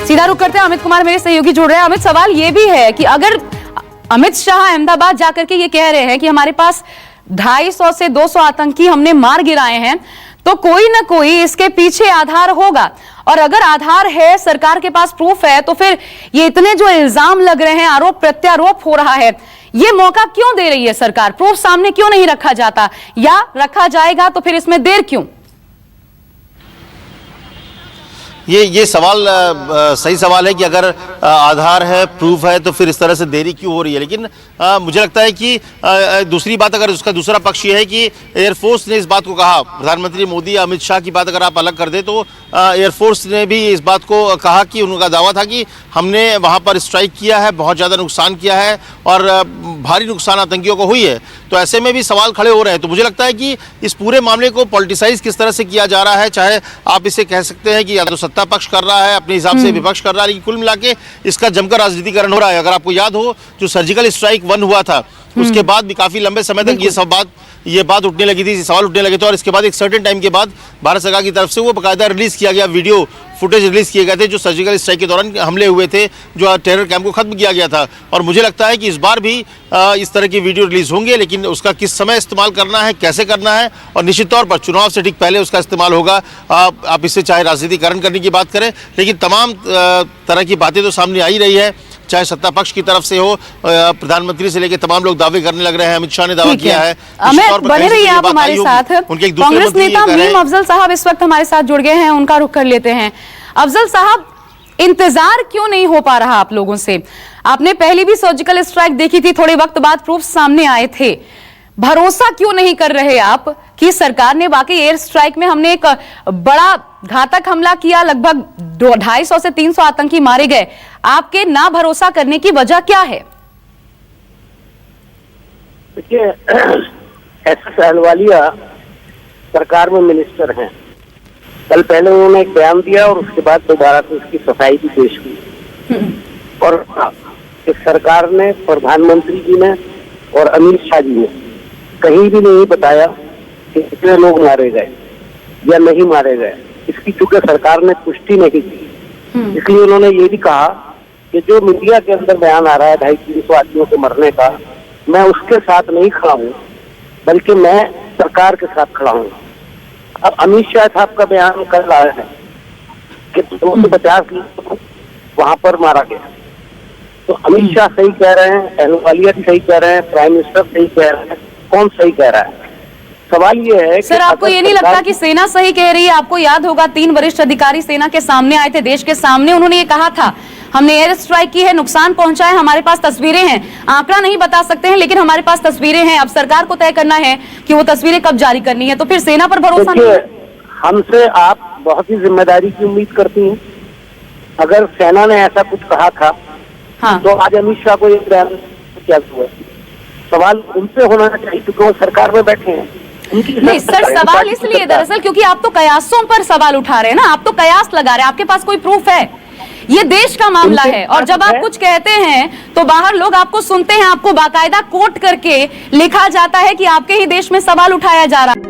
सीधा रुक करते हैं, अमित कुमार मेरे सहयोगी जुड़ रहे हैं। अमित, सवाल ये भी है कि अगर अमित शाह अहमदाबाद जाकर के ये कह रहे हैं कि हमारे पास 250 से 200 आतंकी हमने मार गिराए हैं, तो कोई ना कोई इसके पीछे आधार होगा, और अगर आधार है, सरकार के पास प्रूफ है, तो फिर ये इतने जो इल्जाम लग रहे हैं, आरोप प्रत्यारोप हो रहा है, ये मौका क्यों दे रही है सरकार? प्रूफ सामने क्यों नहीं रखा जाता, या रखा जाएगा तो फिर इसमें देर क्यों? ये सवाल सही सवाल है कि अगर आधार है, प्रूफ है, तो फिर इस तरह से देरी क्यों हो रही है। लेकिन मुझे लगता है कि दूसरी बात, अगर उसका दूसरा पक्ष ये है कि एयरफोर्स ने इस बात को कहा, प्रधानमंत्री मोदी अमित शाह की बात अगर आप अलग कर दे तो एयरफोर्स ने भी इस बात को कहा कि उनका दावा था कि हमने वहाँ पर स्ट्राइक किया है, बहुत ज़्यादा नुकसान किया है और भारी नुकसान आतंकियों को हुई है। तो ऐसे में भी सवाल खड़े हो रहे हैं। तो मुझे लगता है कि इस पूरे मामले को पॉलिटिसाइज किस तरह से किया जा रहा है, चाहे आप इसे कह सकते हैं कि या तो सत्ता पक्ष कर रहा है अपने हिसाब से, विपक्ष कर रहा है, लेकिन कुल मिला के इसका जमकर राजनीतिकरण हो रहा है। अगर आपको याद हो, जो सर्जिकल स्ट्राइक 1 हुआ था, उसके बाद भी काफी लंबे समय तक ये बात उठने लगी थी, सवाल उठने लगे थे, और इसके बाद एक सर्टेन टाइम के बाद भारत सरकार की तरफ से वो बाकायदा रिलीज किया गया, वीडियो फुटेज रिलीज किए गए थे जो सर्जिकल स्ट्राइक के दौरान हमले हुए थे, जो टेरर कैंप को खत्म किया गया था। और मुझे लगता है कि इस बार भी इस तरह की वीडियो रिलीज होंगे, लेकिन उसका किस समय इस्तेमाल करना है, कैसे करना है, और निश्चित तौर पर चुनाव से ठीक पहले उसका इस्तेमाल होगा। आप इससे चाहे राजनीतिकरण करने की बात करें, लेकिन तमाम तरह की बातें तो सामने आ ही रही है, चाहे सत्ता पक्ष की तरफ से हो, प्रधानमंत्री से लेकर तमाम लोग दावे करने लग रहे हैं। अमित शाह ने दावा किया है। अमित, बने रहिए आप हमारे साथ। कांग्रेस नेता मीम अफजल साहब इस वक्त हमारे साथ जुड़ गए हैं, उनका रुख कर लेते हैं। अफजल साहब, इंतजार क्यों नहीं हो पा रहा आप लोगों से? आपने पहले भी सर्जिकल स्ट्राइक देखी थी, थोड़े वक्त बाद प्रूफ सामने आए थे, भरोसा क्यों नहीं कर रहे आप कि सरकार ने वाकई एयर स्ट्राइक में हमने एक बड़ा घातक हमला किया, लगभग 250 से 300 आतंकी मारे गए? आपके ना भरोसा करने की वजह क्या है? देखिए, एसएस अहलुवालिया सरकार में मिनिस्टर हैं। कल पहले उन्होंने एक बयान दिया और उसके बाद दोबारा से उसकी सफाई भी पेश की। और इस सरकार ने, प्रधानमंत्री जी ने और अमित शाह जी ने कहीं भी नहीं बताया कि कितने लोग मारे गए या नहीं मारे गए। इसकी चूंकि सरकार ने पुष्टि नहीं की, इसलिए उन्होंने ये भी कहा कि जो मीडिया के अंदर बयान आ रहा है 250-300 आदमियों के मरने का, मैं उसके साथ नहीं खड़ा हूँ, बल्कि मैं सरकार के साथ खड़ा हूँ। अब अमित शाह साहब का बयान कल आया है कि 250 लोग वहां पर मारा गया। तो अमित शाह सही कह रहे हैं, अहलुवालिया भी सही कह रहे हैं, प्राइम मिनिस्टर सही कह रहे हैं, कौन सही कह रहा है? सवाल ये है सर, आपको ये नहीं लगता कि सेना सही कह रही है? आपको याद होगा 3 वरिष्ठ अधिकारी सेना के सामने आए थे, देश के सामने, उन्होंने ये कहा था हमने एयर स्ट्राइक की है, नुकसान पहुंचा है, हमारे पास तस्वीरें हैं, आंकड़ा नहीं बता सकते हैं लेकिन हमारे पास तस्वीरें हैं। अब सरकार को तय करना है कि वो तस्वीरें कब जारी करनी है, तो फिर सेना पर भरोसा नहीं है? हमसे आप बहुत ही जिम्मेदारी की उम्मीद करती हैं। अगर सेना ने ऐसा कुछ कहा था, हाँ, तो आज अमित शाह को ये बयान क्या हुआ? सवाल उनसे होना चाहिए क्योंकि वो सरकार में बैठे हैं। नहीं सर, सवाल इसलिए दरअसल क्योंकि आप तो कयासों पर सवाल उठा रहे हैं ना, आप तो कयास लगा रहे हैं, आपके पास कोई प्रूफ है? ये देश का मामला है, और जब आप कुछ कहते हैं तो बाहर लोग आपको सुनते हैं, आपको बाकायदा कोट करके लिखा जाता है कि आपके ही देश में सवाल उठाया जा रहा है।